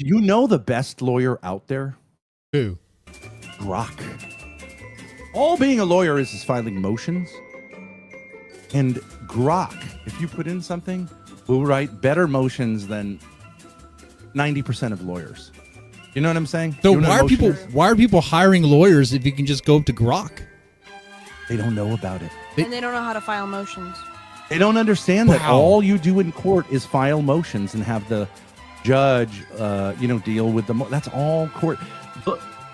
Do you know the best lawyer out there? Who? Grok. All being a lawyer is filing motions. And Grok, if you put in something, will write better motions than 90% of lawyers. You know what I'm saying? So You know why are people hiring lawyers if you can just go up to Grok? They don't know about it. And they don't know how to file motions. They don't understand that Wow. all you do in court is file motions and have the judge, deal with the. That's all court.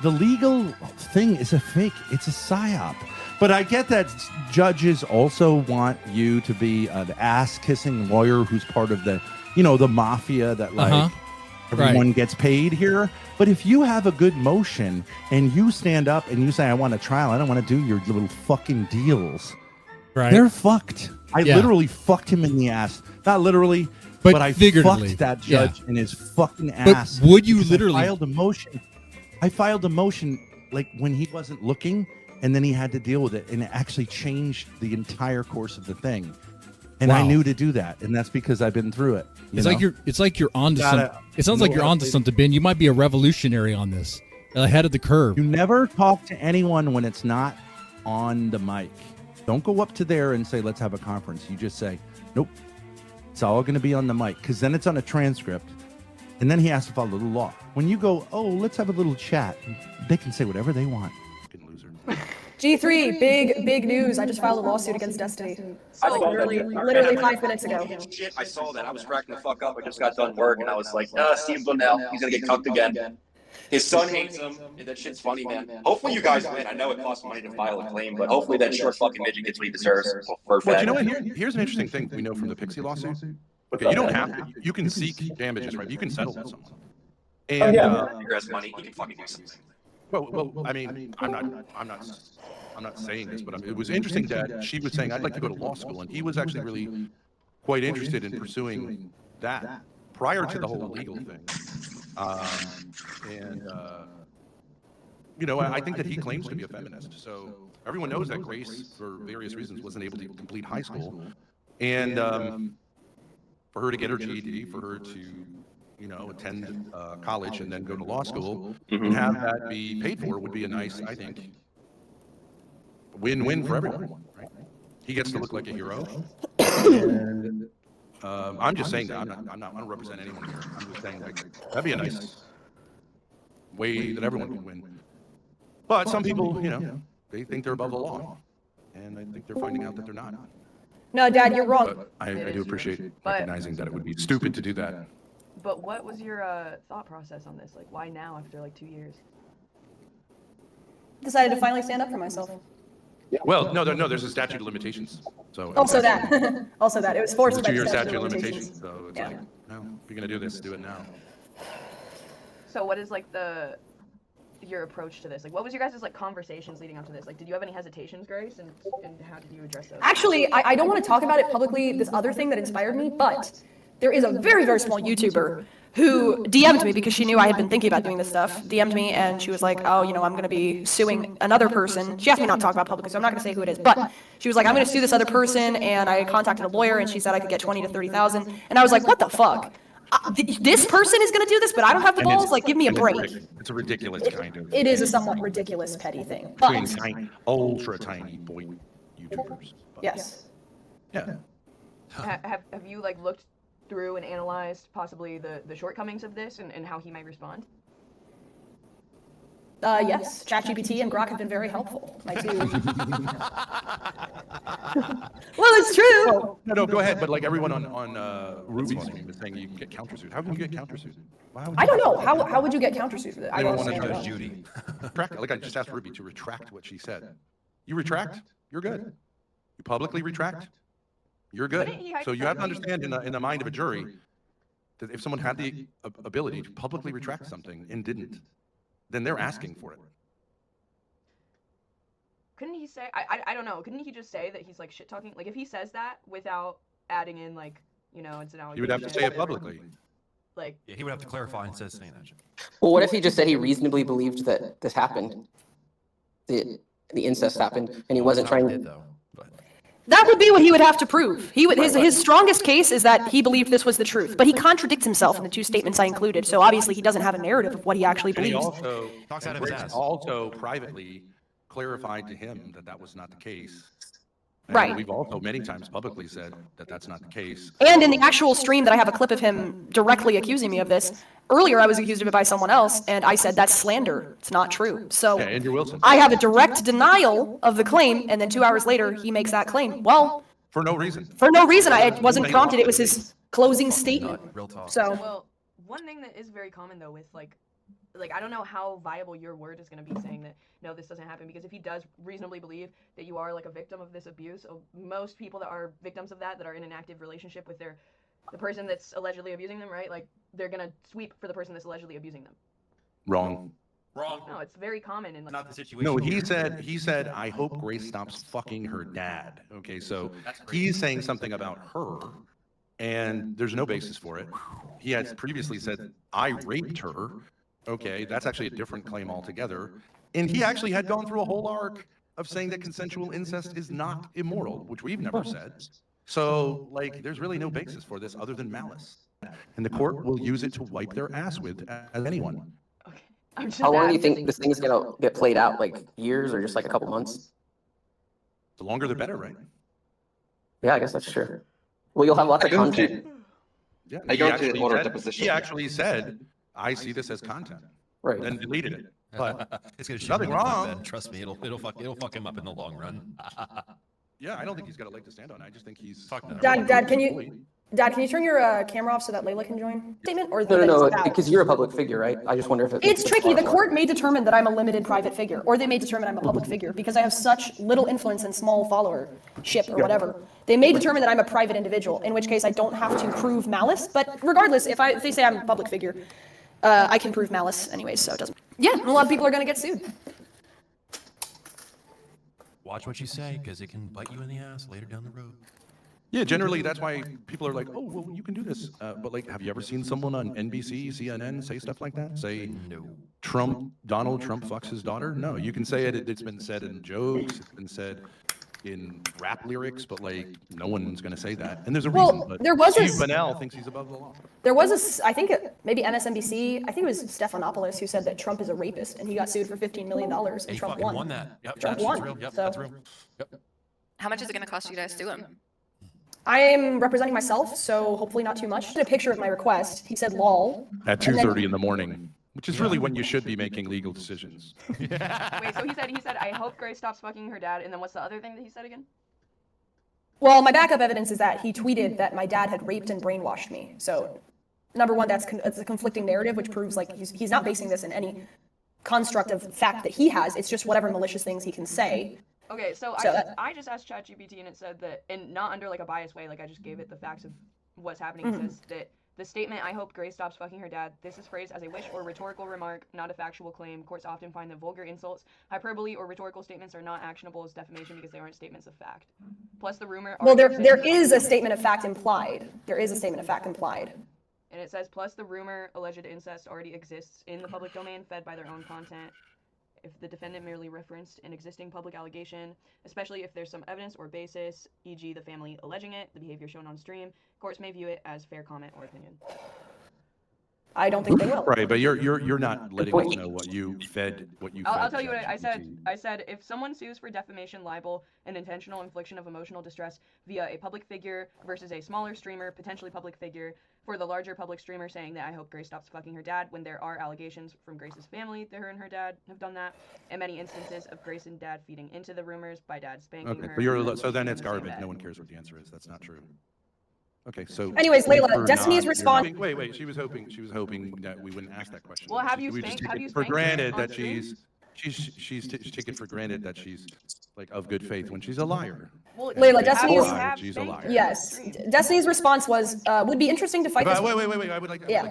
The legal thing is a fake. It's a psyop. But I get that judges also want you to be an ass-kissing lawyer who's part of the, the mafia that everyone gets paid here. But if you have a good motion and you stand up and you say, I want a trial, I don't want to do your little fucking deals. Right. They're fucked. I literally fucked him in the ass. Not literally, but I figuratively. fucked that judge in his fucking ass. But would you literally? I filed a motion like when he wasn't looking, and then he had to deal with it, and it actually changed the entire course of the thing. And I knew to do that, and that's because I've been through it. It's like you're onto something. It sounds like you're onto something, Ben. You might be a revolutionary on this, ahead of the curve. You never talk to anyone when it's not on the mic. Don't go up to there and say, let's have a conference. You just say, nope, it's all going to be on the mic, because then it's on a transcript. And then he has to follow the law. When you go, oh, let's have a little chat, they can say whatever they want. Fucking loser. G3, big news. I just filed a lawsuit against Destiny. Literally 5 minutes ago. Shit, I saw that. I was cracking the fuck up. I just got done work, and I was like, Steve Blundell, he's going to get cucked again. His son hates him. That shit's funny, man. Hopefully you guys win. I know it costs money to file a claim, but hopefully that short fucking midget gets what he deserves. Well, you know what? Here's an interesting thing we know from the Pixie lawsuit. Okay, you don't have to. You can seek damages, right? You can settle with someone. And he has money. He can fucking do something. Well, I mean, I'm not saying this, but it was interesting that she was saying I'd like to go to law school, and he was actually really quite interested in pursuing that prior to the whole legal thing. I think that he claims to be a feminist. So everyone knows that Grace, for various reasons, wasn't able to complete high school, and for her to get her GED, for her to attend college and then go to law school and have that be paid for would be a nice, I think, win-win for everyone. Right? He gets to look like a hero. And I'm just saying that I don't represent anyone here. I'm just saying that'd be a nice way that everyone can win. But some people, they think they're above the law, and I think they're finding out that they're not. No, Dad, you're wrong. But I do appreciate recognizing that it would be stupid to do that. But what was your thought process on this? Like, why now after like 2 years? Decided to finally stand up for myself. Well, no, there's a statute of limitations. So Also that. Also that. It was forced by the 2-year statute of limitations. So it's like, no, if you're gonna do this, do it now. So what is like your approach to this? Like, what was your guys' like conversations leading up to this? Like, did you have any hesitations, Grace, and how did you address those? Actually, I don't want to talk about it publicly, this other thing that inspired me, but there is a very, very small YouTuber who DM'd me because she knew I had been thinking about doing this stuff, DM'd me, and she was like, oh, I'm going to be suing another person. She asked me not to talk about publicly, so I'm not going to say who it is, but she was like, I'm going to sue this other person, and I contacted a lawyer, and she said I could get 20 to 30,000, and I was like, what the fuck? This person is going to do this, but I don't have the balls? Like, give me a break. It's a ridiculous kind of. It is a somewhat ridiculous, petty thing. Between But, tiny, ultra tiny boy YouTubers. But, yes. Yeah. Have you like looked through and analyzed possibly the shortcomings of this and how he might respond? Yes, ChatGPT and Grok have been very helpful. My two. Well, it's true. No, go ahead. But like everyone on Ruby's team is saying you can get countersued. How can you get countersued? I don't know. How would you get countersued for that? I don't want to honestly judge Judy. Like I just asked Ruby to retract what she said. You retract, you're good. You publicly retract, you're good. So you have to understand in the mind of a jury that if someone had the ability to publicly retract something and didn't, then they're asking for it. Couldn't he say, I don't know, couldn't he just say that he's like shit talking? Like if he says that without adding in like, it's an allegation. He would have to say it publicly. Like, yeah, he would have to clarify instead of saying that shit. Well, what if he just said he reasonably believed that this happened? The incest happened, and he wasn't trying to. That would be what he would have to prove. His strongest case is that he believed this was the truth, but he contradicts himself in the 2 statements I included. So obviously he doesn't have a narrative of what he actually And he believes. also, Talks out of his ass. also privately clarified to him that that was not the case. And Right. we've also many times publicly said that that's not the case. And in the actual stream that I have a clip of him directly accusing me of this, earlier I was accused of it by someone else, and I said that's slander. It's not true. So Yeah, Andrew Wilson. I have a direct denial of the claim, and then 2 hours later he makes that claim. Well, For no reason. for no reason. It wasn't prompted. It was his closing statement. Real talk. So Well, one thing that is very common though with like I don't know how viable your word is going to be saying that no, this doesn't happen, because if he does reasonably believe that you are like a victim of this abuse, most people that are victims of that are in an active relationship with the person that's allegedly abusing them, right? Like they're going to sweep for the person that's allegedly abusing them. Wrong. Wrong. No, it's very common in like, Not the situation. No, he here. said, I hope Grace stops fucking her dad. Okay, so That's crazy. he's saying something about her, and there's no basis for it. He had previously said, I raped her. Okay, that's actually a different claim altogether. And he actually had gone through a whole arc of saying that consensual incest is not immoral, which we've never said. So, like, there's really no basis for this other than malice. And the court will use it to wipe their ass with, as anyone. okay. I'm just How long do you asking. think this thing's gonna get played out? Like years or just like a couple months? The longer the better, right? Yeah, I guess that's true. Well, you'll have lots of content. Yeah. I He go to actually order said- deposition. He actually said, I see this as content, Right. then deleted it. But It's gonna shit nothing him up, wrong. Ben. Trust me, it'll fuck him up in the long run. yeah, I don't think he's got a leg to stand on. I just think he's. Fuck no. Dad, can you turn your camera off so that Layla can join? Statement or that No, it's out? because you're a public figure, right? I just wonder if It's tricky. The court may determine that I'm a limited private figure, or they may determine I'm a public figure because I have such little influence and small followership or whatever. They may determine that I'm a private individual, in which case I don't have to prove malice. But regardless, if they say I'm a public figure, I can prove malice anyways, so it doesn't. Yeah, a lot of people are going to get sued. Watch what you say, because it can bite you in the ass later down the road. Yeah, generally that's why people are like, oh, well, you can do this. But like, have you ever seen someone on NBC, CNN say stuff like that? Say No. Donald Trump fucks his daughter? No, you can say it. It's been said in jokes. It's been said in rap lyrics, but like, no one's going to say that. And there's a reason. But there was Steve Bannell thinks he's above the law. There was I think maybe MSNBC, I think it was Stephanopoulos who said that Trump is a rapist, and he got sued for $15 million, and He Trump fucking won. won that. Yep, Trump that's won, real. Yep, so- that's real. Yep. How much is it going to cost you to sue him? I am representing myself, so hopefully not too much. A picture of my request. He said lol. At And then- 2:30 in the morning, which is really when you should be making legal decisions. Wait, so he said, I hope Grace stops fucking her dad, and then what's the other thing that he said again? Well, my backup evidence is that he tweeted that my dad had raped and brainwashed me. So, number one, that's a conflicting narrative, which proves like he's not basing this in any construct of fact that he has. It's just whatever malicious things he can say. Okay, so So I just asked ChatGPT and it said that, and not under like a biased way, like I just gave it the facts of what's happening. It says that the statement, I hope Grace stops fucking her dad, this is phrased as a wish or rhetorical remark, not a factual claim. Courts often find that vulgar insults, hyperbole, or rhetorical statements are not actionable as defamation because they aren't statements of fact. Plus the rumor... Well, already there exists- is a statement of fact implied. There is a statement of fact implied. And it says, plus the rumor, alleged incest already exists in the public domain, fed by their own content. If the defendant merely referenced an existing public allegation, especially if there's some evidence or basis, e.g. the family alleging it, the behavior shown on stream, courts may view it as fair comment or opinion. I don't think they will. Right, but you're not letting us know what you fed. I'll tell you what I said. I said, if someone sues for defamation, libel, and intentional infliction of emotional distress via a public figure versus a smaller streamer, potentially public figure, for the larger public streamer saying that I hope Grace stops fucking her dad, when there are allegations from Grace's family that her and her dad have done that, and many instances of Grace and dad feeding into the rumors by dad spanking Okay, her. but so then it's saying garbage. that. No one cares what the answer is. That's not true. Okay, so. Anyways, Layla, you're Destiny's not- response- you're hoping- Wait, she was hoping that we wouldn't ask that question. Well, have you We just spanked- take have it you for spanked her granted on that stream? she's taken for granted that she's like of good faith when she's a liar. Well, Layla, have Destiny's- you She's a spanked liar. her on Yes. stream? Destiny's response was, would be interesting to fight this. Wait. I would like. Yeah.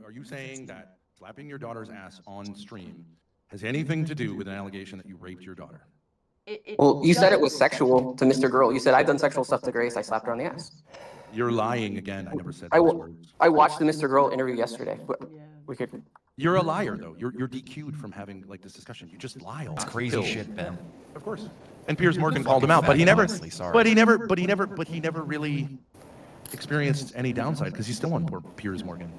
Are you saying that slapping your daughter's ass on stream has anything to do with an allegation that you raped your daughter? Well, you said it was does- sexual to Mr. Girl. You said I've done sexual stuff to Grace. I slapped her on the ass. You're lying again. I never said I those wa- words. I watched the Mr. Girl interview yesterday. But Yeah. we could. You're a liar, though. You're DQ'd from having like this discussion. You just lie all It's the crazy time. shit, Ben. Of course. And Piers Morgan You're called him out, but he fucking never, fat, honestly, sorry. but he never really experienced any downside because he's still on poor Piers Morgan.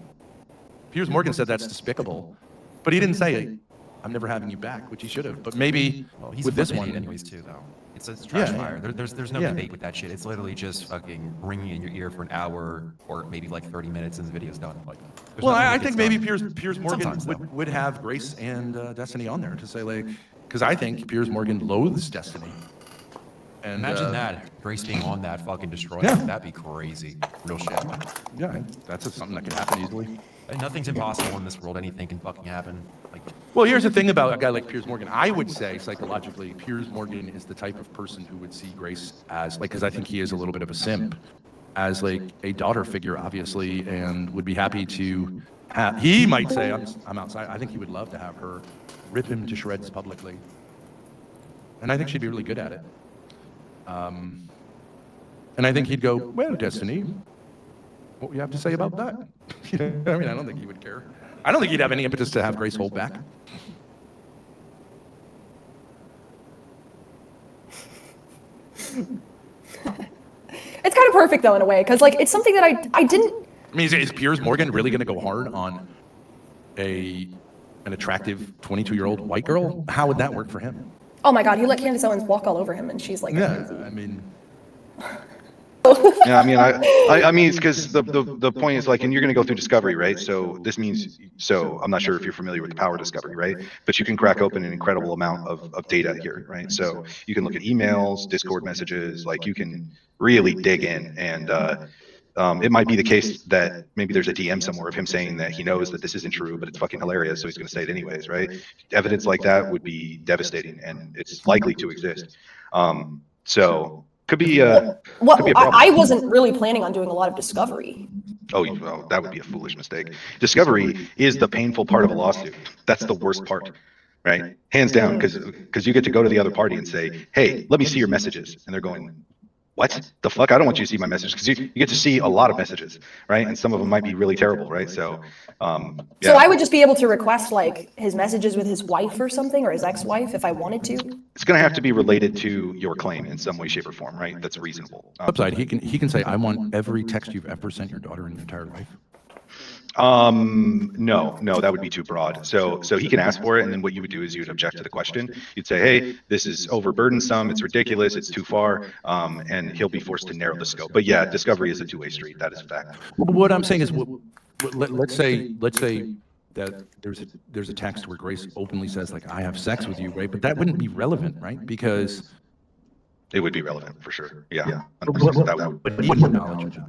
Piers Morgan said that's despicable, but he didn't say, "I'm never having you back," which he should have. But maybe Well, he's with a this fucking one, idiot anyways too, though. It's a trash Yeah. fire. There's no Yeah. debate with that shit. It's literally just fucking ringing in your ear for an hour or maybe like 30 minutes and the video's done. Like, there's well, nothing I that think gets maybe done. Piers Morgan Sometimes, though. would have Grace and Destiny on there to say like, because I think Piers Morgan loathes Destiny. And Imagine that, Grace being on that fucking destroying Yeah. it. That'd be crazy. Real shit. Yeah, that's something that could happen easily. And nothing's impossible in this world. Anything can fucking happen. Like, Well, here's the thing about a guy like Piers Morgan. I would say psychologically, Piers Morgan is the type of person who would see Grace as like, because I think he is a little bit of a simp, as like a daughter figure, obviously, and would be happy to have. He might say, "I'm outside." I think he would love to have her rip him to shreds publicly, and I think she'd be really good at it. And I think he'd go, "Well, Destiny, what do you have to say about that?" You know, I mean, I don't think he would care. I don't think he'd have any impetus to have Grace hold back. It's kind of perfect though in a way, because like it's something that I didn't. I mean, is Piers Morgan really going to go hard on an attractive 22-year-old white girl? How would that work for him? Oh my God, he let Candace Owens walk all over him, and she's like, Yeah, I mean, Yeah, I mean, I mean, it's because the point is like, and you're going to go through discovery, right? So this means, so I'm not sure if you're familiar with the power discovery, right? But you can crack open an incredible amount of data here, right? So you can look at emails, Discord messages, like you can really dig in, and it might be the case that maybe there's a DM somewhere of him saying that he knows that this isn't true, but it's fucking hilarious, so he's going to say it anyways, right? Evidence like that would be devastating, and it's likely to exist. So could be well, could be a problem. I wasn't really planning on doing a lot of discovery. Oh, well, that would be a foolish mistake. Discovery is the painful part of a lawsuit. That's the worst part, right? Hands down, because you get to go to the other party and say, "Hey, let me see your messages," and they're going, "What the fuck? I don't want you to see my messages," because you get to see a lot of messages, right? And some of them might be really terrible, right? So, yeah. So I would just be able to request like his messages with his wife or something, or his ex-wife if I wanted to. It's going to have to be related to your claim in some way, shape, or form, right? That's reasonable. upside, he can say, "I want every text you've ever sent your daughter in your entire life." No, that would be too broad. So he can ask for it, and then what you would do is you would object to the question. You'd say, "Hey, this is overburdensome. It's ridiculous. It's too far," and he'll be forced to narrow the scope. But yeah, discovery is a two-way street. That is a fact. What I'm saying is, let's say that there's a text where Grace openly says like, "I have sex with you," right? But that wouldn't be relevant, right? Because It would be relevant for sure. Yeah. but he wouldn't acknowledge that.